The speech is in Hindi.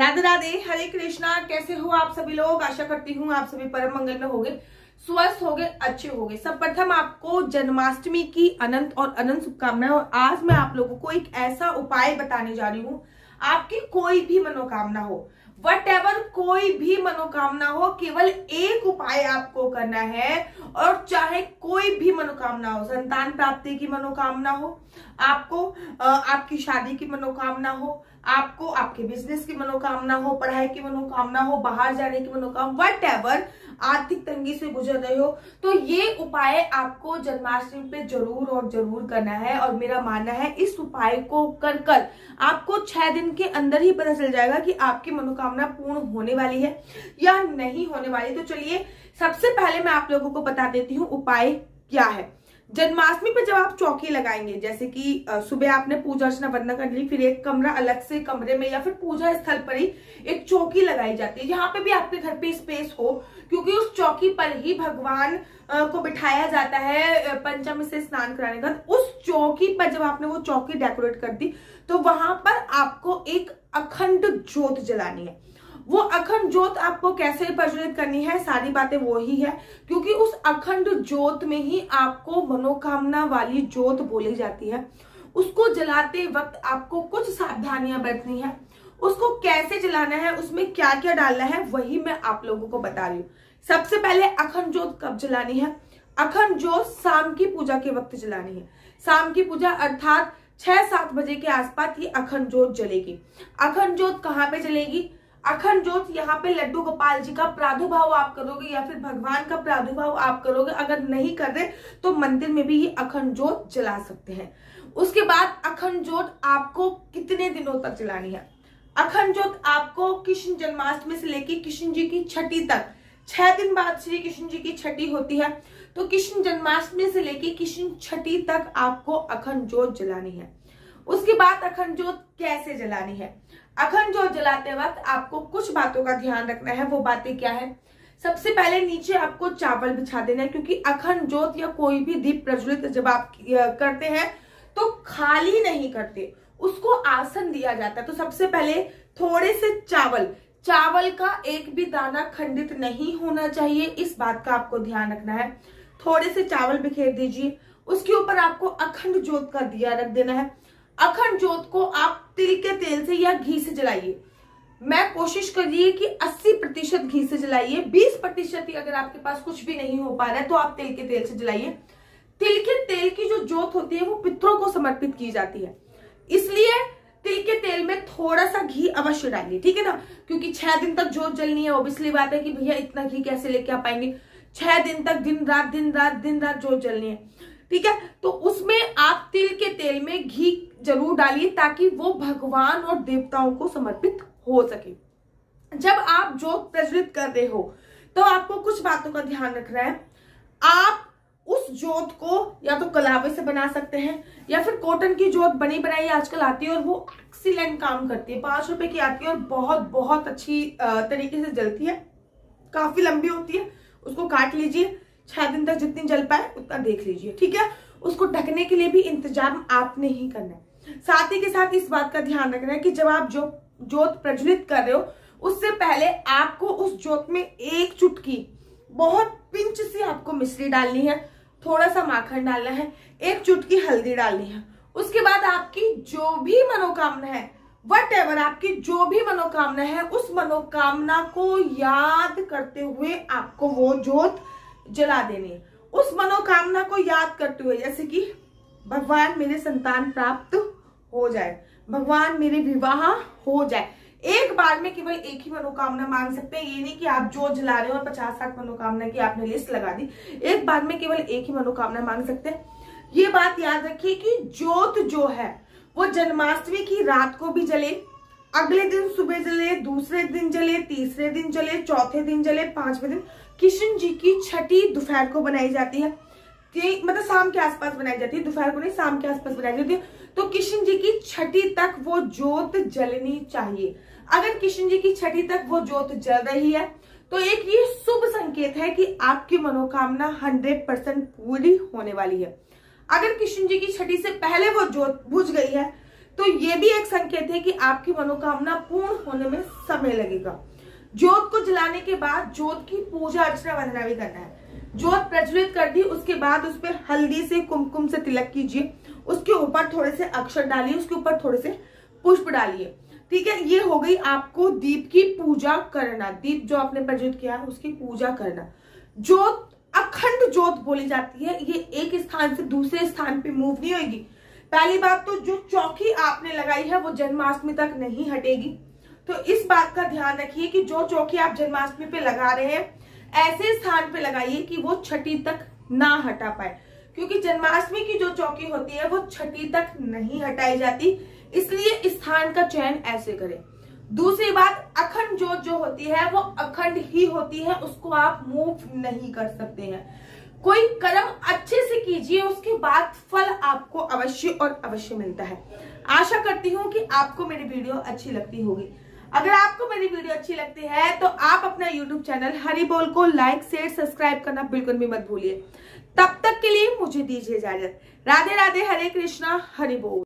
राधे राधे, हरे कृष्णा। कैसे हो आप सभी लोग? आशा करती हूँ आप सभी परम मंगल में होंगे, स्वस्थ होंगे, अच्छे होंगे। सब प्रथम आपको जन्माष्टमी की अनंत और अनंत शुभकामनाएं। और आज मैं आप लोगों को एक ऐसा उपाय बताने जा रही हूँ, आपकी कोई भी मनोकामना हो, वट कोई भी मनोकामना हो, केवल एक उपाय आपको करना है। और चाहे कोई भी मनोकामना हो, संतान प्राप्ति की मनोकामना हो, आपको आपकी शादी की मनोकामना हो, आपको आपके बिजनेस की मनोकामना हो, पढ़ाई की मनोकामना हो, बाहर जाने की मनोकामना, वट आर्थिक तंगी से गुजर रहे हो, तो ये उपाय आपको जन्माष्टमी पे जरूर और जरूर करना है। और मेरा मानना है इस उपाय को कर आपको 6 दिन के अंदर ही पता चल जाएगा कि आपकी मनोकामना पूर्ण होने वाली है या नहीं होने वाली। तो चलिए सबसे पहले मैं आप लोगों को बता देती हूँ उपाय क्या है। जन्माष्टमी पे जब आप चौकी लगाएंगे, जैसे कि सुबह आपने पूजा अर्चना वंदना कर ली, फिर एक कमरा अलग से कमरे में या फिर पूजा स्थल पर ही एक चौकी लगाई जाती है, जहां पे भी आपके घर पे स्पेस हो, क्योंकि उस चौकी पर ही भगवान को बिठाया जाता है पंचमी से स्नान कराने का। उस चौकी पर जब आपने वो चौकी डेकोरेट कर दी, तो वहां पर आपको एक अखंड ज्योत जलानी है। वो अखंड ज्योत आपको कैसे प्रज्वलित करनी है, सारी बातें वो ही है, क्योंकि उस अखंड ज्योत में ही आपको मनोकामना वाली ज्योत बोली जाती है। उसको जलाते वक्त आपको कुछ सावधानियां बरतनी है। उसको कैसे जलाना है, उसमें क्या क्या डालना है, वही मैं आप लोगों को बता रही हूँ। सबसे पहले अखंड ज्योत कब जलानी है? अखंड ज्योत शाम की पूजा के वक्त जलानी है। शाम की पूजा अर्थात 6-7 बजे के आसपास ही अखंड ज्योत जलेगी। अखंड ज्योत कहाँ पे जलेगी? अखंड ज्योत यहाँ पे लड्डू गोपाल जी का प्रादुर्भाव आप करोगे या फिर भगवान का प्रादुर्भाव आप करोगे। अगर नहीं कर रहे तो मंदिर में भी ये अखंड ज्योत जला सकते हैं। उसके बाद अखंड ज्योत आपको कितने दिनों तक जलानी है? अखंड ज्योत आपको कृष्ण जन्माष्टमी से लेकर कृष्ण जी की छठी तक, 6 दिन बाद श्री कृष्ण जी की छठी होती है, तो कृष्ण जन्माष्टमी से लेकर कृष्ण छठी तक आपको अखंड ज्योत जलानी है। उसके बाद अखंड ज्योत कैसे जलानी है? अखंड ज्योत जलाते वक्त आपको कुछ बातों का ध्यान रखना है। वो बातें क्या है? सबसे पहले नीचे आपको चावल बिछा देना है, क्योंकि अखंड ज्योत या कोई भी दीप प्रज्वलित जब आप करते हैं तो खाली नहीं करते, उसको आसन दिया जाता है। तो सबसे पहले थोड़े से चावल का एक भी दाना खंडित नहीं होना चाहिए, इस बात का आपको ध्यान रखना है। थोड़े से चावल बिखेर दीजिए, उसके ऊपर आपको अखंड ज्योत का दिया रख देना है। अखंड ज्योत को आप तिल के तेल से या घी से जलाइए। मैं कोशिश करिए कि 80% घी से जलाइए, 20% ही अगर आपके पास कुछ भी नहीं हो पा रहा है तो आप तिल के तेल से जलाइए। तिल के तेल की जो ज्योत होती है वो पितरों को समर्पित की जाती है, इसलिए तिल के तेल में थोड़ा सा घी अवश्य डालिए, ठीक है ना। क्योंकि 6 दिन तक ज्योत जलनी है। ऑब्वियसली बात है कि भैया इतना घी कैसे लेके आ पाएंगे? 6 दिन तक दिन रात ज्योत जलनी है, ठीक है। तो उसमें आप तिल के तेल में घी जरूर डालिए, ताकि वो भगवान और देवताओं को समर्पित हो सके। जब आप ज्योत प्रज्वलित कर रहे हो तो आपको कुछ बातों का ध्यान रखना है। आप उस ज्योत को या तो कलावे से बना सकते हैं या फिर कॉटन की ज्योत बनी बनाई आजकल आती है, और वो एक्सीलेंट काम करती है। 5 रुपए की आती है और बहुत अच्छी तरीके से जलती है, काफी लंबी होती है। उसको काट लीजिए, 6 दिन तक जितनी जल पाए उतना देख लीजिए, ठीक है। उसको ढकने के लिए भी इंतजाम आपने ही करना है। साथ ही के साथ इस बात का ध्यान रखना है कि जब आप ज्योत प्रज्वलित कर रहे हो, उससे पहले आपको उस ज्योत में एक चुटकी, बहुत पिंच सी आपको मिश्री डालनी है, थोड़ा सा माखन डालना है, एक चुटकी हल्दी डालनी है। उसके बाद आपकी जो भी मनोकामना है, वट आपकी जो भी मनोकामना है, उस मनोकामना को याद करते हुए आपको वो ज्योत जला देनी है। उस मनोकामना को याद करते हुए, जैसे कि भगवान मेरे संतान प्राप्त हो जाए, भगवान मेरे विवाह हो जाए। एक बार में केवल एक ही मनोकामना मांग सकते हैं। ये नहीं कि आप ज्योत जला रहे हो और 50-60 मनोकामना की आपने लिस्ट लगा दी। एक बार में केवल एक ही मनोकामना मांग सकते हैं। ये बात याद रखिए कि ज्योत जो है वो जन्माष्टमी की रात को भी जले, अगले दिन सुबह जले, दूसरे दिन जले, तीसरे दिन जले, चौथे दिन जले, 5वें दिन। कृष्ण जी की छठी दोपहर को बनाई जाती है, मतलब शाम के आसपास बनाई जाती है, दोपहर को नहीं, शाम के आसपास बनाई जाती है। तो कृष्ण जी की छठी तक वो ज्योत जलनी चाहिए। अगर कृष्ण जी की छठी तक वो ज्योत जल रही है तो एक ये शुभ संकेत है कि आपकी मनोकामना 100% पूरी होने वाली है। अगर कृष्ण जी की छठी से पहले वो ज्योत बुझ गई है तो ये भी एक संकेत है कि आपकी मनोकामना पूर्ण होने में समय लगेगा। ज्योत को जलाने के बाद ज्योत की पूजा अर्चना वंदना भी करना है। ज्योत प्रज्वलित कर दी, उसके बाद उस पर हल्दी से कुमकुम से तिलक कीजिए, उसके ऊपर थोड़े से अक्षर डालिए, उसके ऊपर थोड़े से पुष्प डालिए। ठीक है, ये हो गई आपको दीप की पूजा करना। दीप जो आपने प्रज्वलित किया है उसकी पूजा करना। ज्योत अखंड ज्योत बोली जाती है, ये एक स्थान से दूसरे स्थान पे मूव नहीं होगी। पहली बात तो जो चौकी आपने लगाई है वो जन्माष्टमी तक नहीं हटेगी, तो इस बात का ध्यान रखिए कि जो चौकी आप जन्माष्टमी पे लगा रहे हैं ऐसे स्थान पे लगाइए कि वो छठी तक ना हटा पाए, क्योंकि जन्माष्टमी की जो चौकी होती है वो छठी तक नहीं हटाई जाती, इसलिए स्थान का चयन ऐसे करें। दूसरी बात, अखंड ज्योत जो होती है वो अखंड ही होती है, उसको आप मूव नहीं कर सकते हैं। कोई कर्म अच्छे से कीजिए, उसके बाद फल आपको अवश्य और अवश्य मिलता है। आशा करती हूँ कि आपको मेरी वीडियो अच्छी लगती होगी। अगर आपको मेरी वीडियो अच्छी लगती है तो आप अपना YouTube चैनल हरि बोल को लाइक शेयर सब्सक्राइब करना बिल्कुल भी मत भूलिए। तब तक के लिए मुझे दीजिए इजाजत। राधे राधे, हरे कृष्णा, हरि बोल।